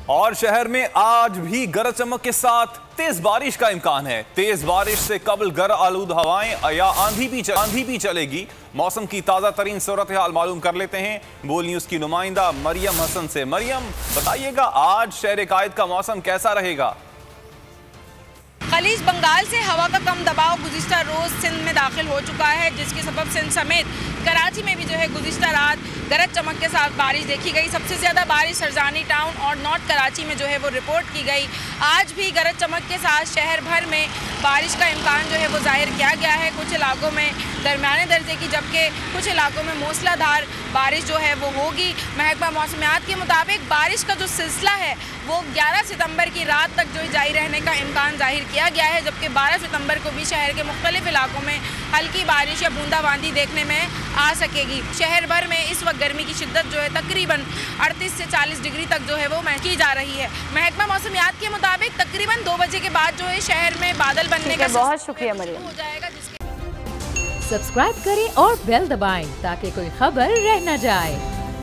और शहर में आज भी गरज चमक के साथ तेज बारिश का इम्कान है। तेज बारिश से कबल गर आलूद हवाएं या आंधी भी चलेगी। मौसम की ताजा तरीन सूरत हाल मालूम कर लेते हैं बोल न्यूज की नुमाइंदा मरियम हसन से। मरियम, बताइएगा आज शहर कायद का मौसम कैसा रहेगा? खलीज बंगाल से हवा का कम दबाव गुज़िश्ता रोज सिंध में दाखिल हो चुका है, जिसके सबब सिंध समेत कराची में भी जो है गुज़िश्ता रात गरज चमक के साथ बारिश देखी गई। सबसे ज़्यादा बारिश सरजानी टाउन और नॉर्थ कराची में जो है वो रिपोर्ट की गई। आज भी गरज चमक के साथ शहर भर में बारिश का इम्कान जो है वो जाहिर किया गया है। कुछ इलाकों में दरमियाने दर्जे की, जबकि कुछ इलाकों में मूसलाधार बारिश जो है वो होगी। महकमा मौसमियात के मुताबिक बारिश का जो सिलसिला है वो 11 सितंबर की रात तक जो जारी रहने का इम्कान जाहिर किया गया है, जबकि 12 सितंबर को भी शहर के मुख्तलिफ इलाकों में हल्की बारिश या बूंदाबांदी देखने में आ सकेगी। शहर भर में इस वक्त गर्मी की शिद्दत जो है तकरीबन 38 से 40 डिग्री तक जो है वो की जा रही है। महकमा मौसमियात के मुताबिक तकरीबन 2 बजे के बाद जो है शहर में बादल बनने का बहुत शुक्रिया मरियम। हो जाएगा। सब्सक्राइब करें और बेल दबाएं ताकि कोई खबर रह न जाए।